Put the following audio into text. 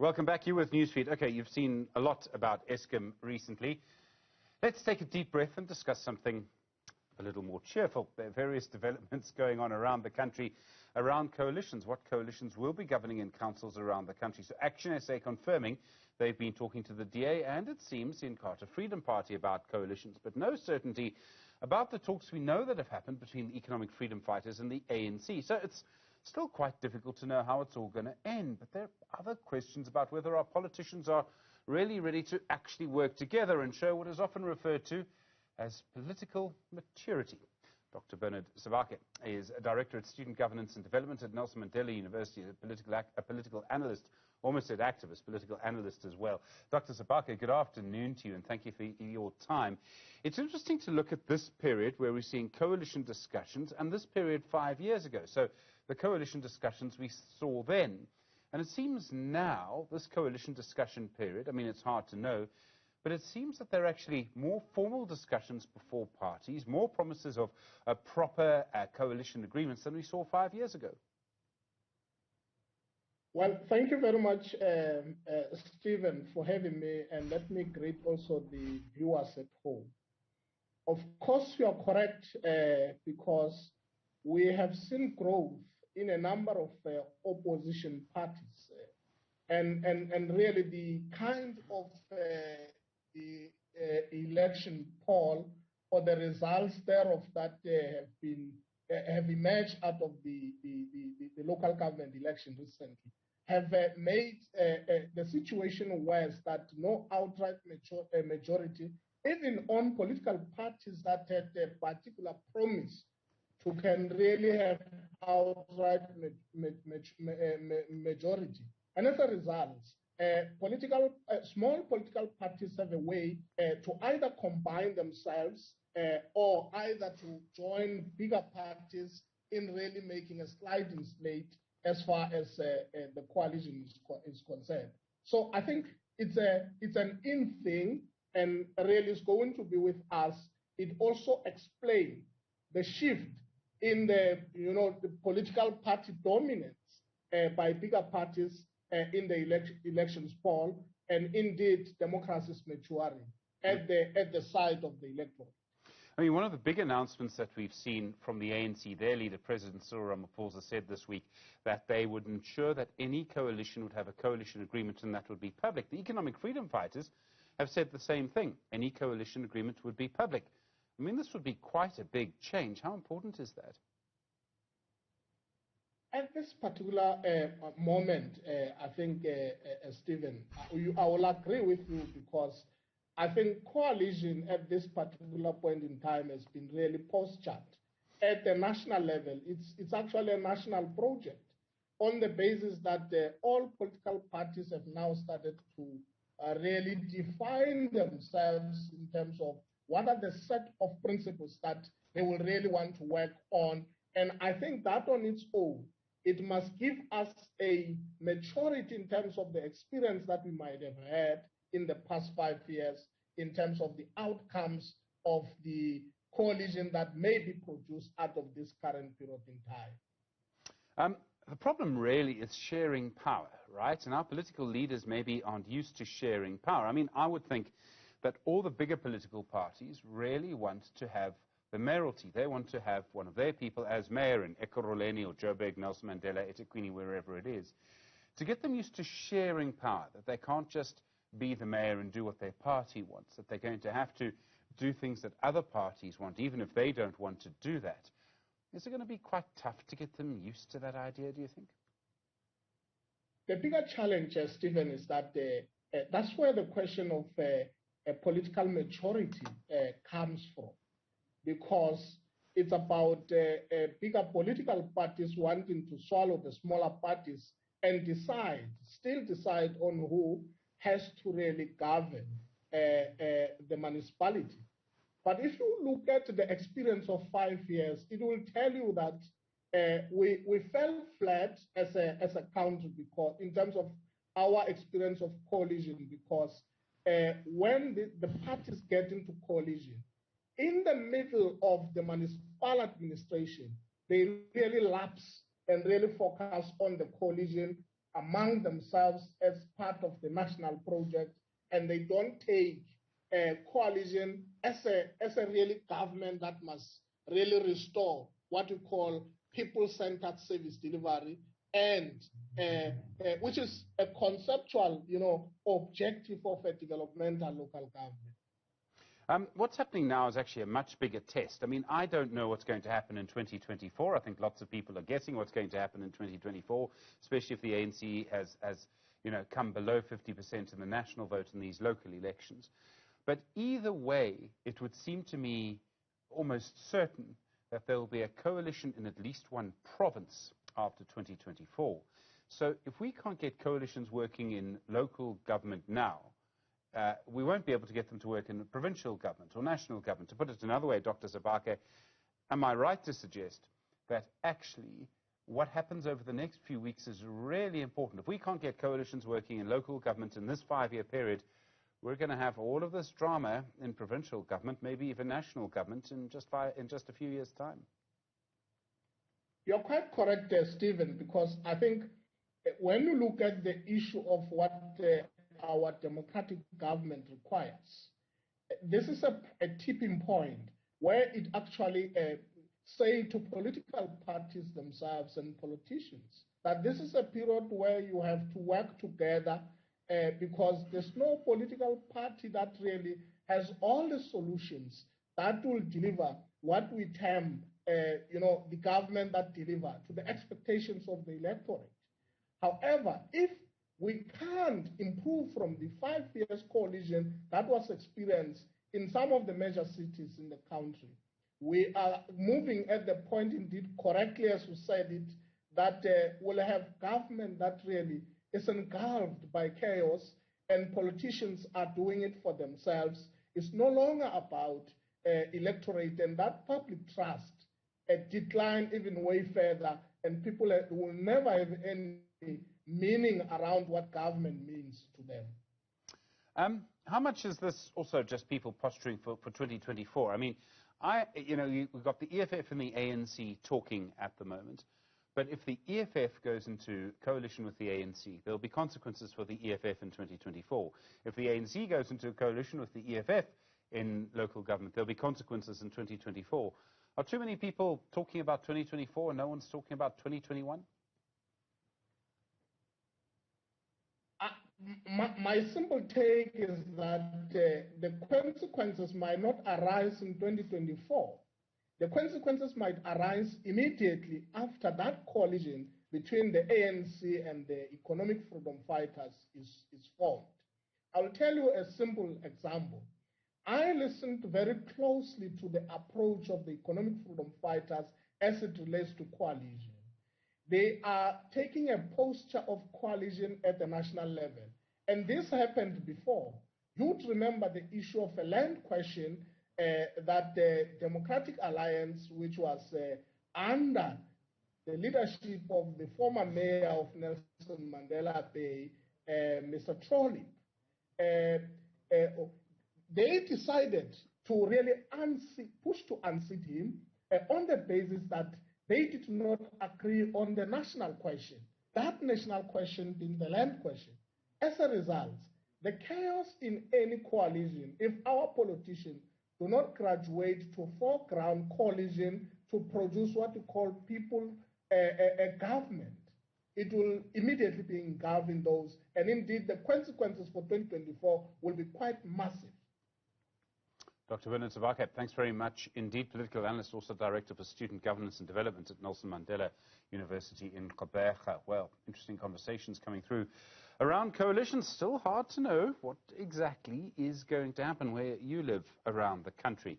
Welcome back. You with Newsfeed. Okay, you've seen a lot about Eskom recently. Let's take a deep breath and discuss something a little more cheerful. There are various developments going on around the country, around coalitions, what coalitions will be governing in councils around the country. So ActionSA confirming they've been talking to the DA and, it seems, the Inkatha Freedom Party about coalitions, but no certainty about the talks we know that have happened between the Economic Freedom Fighters and the ANC. So it's still quite difficult to know how it's all going to end, but there are other questions about whether our politicians are really ready to actually work together and show what is often referred to as political maturity. Dr. Bernard Sebake is a director at Student Governance and Development at Nelson Mandela University, a political analyst, almost said activist, political analyst as well. Dr. Sebake, good afternoon to you, and thank you for your time. It's interesting to look at this period where we're seeing coalition discussions and this period 5 years ago. So the coalition discussions we saw then. And it seems now, this coalition discussion period, I mean, it's hard to know, but it seems that there are actually more formal discussions before parties, more promises of proper coalition agreements than we saw 5 years ago. Well, thank you very much, Stephen, for having me, and let me greet also the viewers at home. Of course, you are correct, because we have seen growth in a number of opposition parties, and really the kind of the election poll or the results thereof that have emerged out of the local government election recently have made the situation worse, that no outright majority, even on political parties that had a particular promise to can really have outright majority. And as a result, small political parties have a way to either combine themselves or either to join bigger parties in really making a sliding slate as far as the coalition is concerned. So I think it's an in thing, and really is going to be with us. It also explains the shift in the political party dominance by bigger parties in the elections poll, and indeed democracy's maturing at the side of the electorate. I mean, one of the big announcements that we've seen from the ANC, their leader, President Cyril Ramaphosa, said this week that they would ensure that any coalition would have a coalition agreement and that would be public. The Economic Freedom Fighters have said the same thing. Any coalition agreement would be public. I mean, this would be quite a big change. How important is that? At this particular moment, I think, Stephen, I will agree with you, because I think coalition at this particular point in time has been really postured. At the national level, it's actually a national project on the basis that all political parties have now started to really define themselves in terms of what are the set of principles that they will really want to work on. And I think that on its own, it must give us a maturity in terms of the experience that we might have had in the past 5 years in terms of the outcomes of the coalition that may be produced out of this current period in time. The problem really is sharing power, right? And our political leaders maybe aren't used to sharing power. I mean, I would think that all the bigger political parties really want to have the mayoralty. They want to have one of their people as mayor in Ekurhuleni or Joburg, Nelson Mandela, eThekwini, wherever it is. To get them used to sharing power, that they can't just be the mayor and do what their party wants, that they're going to have to do things that other parties want, even if they don't want to do that. Is it going to be quite tough to get them used to that idea, do you think? The bigger challenge, Stephen, is that that's where the question of political maturity comes from. Because it's about bigger political parties wanting to swallow the smaller parties and still decide on who has to really govern the municipality. But if you look at the experience of 5 years, it will tell you that we fell flat as a country, because in terms of our experience of coalition, because when the parties get into coalition, in the middle of the municipal administration, they really lapse and really focus on the coalition among themselves as part of the national project, and they don't take coalition as a really government that must really restore what we call people-centered service delivery, and which is a conceptual, objective of a developmental local government. What's happening now is actually a much bigger test. I mean, I don't know what's going to happen in 2024. I think lots of people are guessing what's going to happen in 2024, especially if the ANC has come below 50% in the national vote in these local elections. But either way, it would seem to me almost certain that there will be a coalition in at least one province after 2024. So if we can't get coalitions working in local government now, we won't be able to get them to work in provincial government or national government. To put it another way, Dr. Sebake, am I right to suggest that actually what happens over the next few weeks is really important? If we can't get coalitions working in local government in this 5-year period, we're going to have all of this drama in provincial government, maybe even national government, in just a few years' time. You're quite correct, Stephen, because I think when you look at the issue of what our democratic government requires, this is a tipping point where it actually say to political parties themselves and politicians that this is a period where you have to work together, because there's no political party that really has all the solutions that will deliver what we term the government that deliver to the expectations of the electorate. However, if we can't improve from the 5 years coalition that was experienced in some of the major cities in the country, we are moving at the point, indeed, correctly as you said it, that we'll have government that really is engulfed by chaos, and politicians are doing it for themselves. It's no longer about electorate, and that public trust decline even way further, and people will never have any meaning around what government means to them. How much is this also just people posturing for 2024? I mean, we've got the EFF and the ANC talking at the moment, but if the EFF goes into coalition with the ANC, there'll be consequences for the EFF in 2024. If the ANC goes into a coalition with the EFF in local government, there'll be consequences in 2024. Are too many people talking about 2024 and no one's talking about 2021? My simple take is that the consequences might not arise in 2024. The consequences might arise immediately after that coalition between the ANC and the economic freedom fighters is formed. I'll tell you a simple example. I listened very closely to the approach of the economic freedom fighters as it relates to coalition. They are taking a posture of coalition at the national level. And this happened before. You'd remember the issue of a land question that the Democratic Alliance, which was under the leadership of the former mayor of Nelson Mandela Bay, Mr. Trolley, they decided to really push to unseat him on the basis that they did not agree on the national question, that national question being the land question. As a result, the chaos in any coalition, if our politicians do not graduate to foreground coalition to produce what we call people a government, it will immediately be engulfed in those. And indeed, the consequences for 2024 will be quite massive. Dr. Sebake, thanks very much indeed. Political analyst, also Director for Student Governance and Development at Nelson Mandela University in Sebake. Well, interesting conversations coming through. Around coalitions, still hard to know what exactly is going to happen where you live around the country.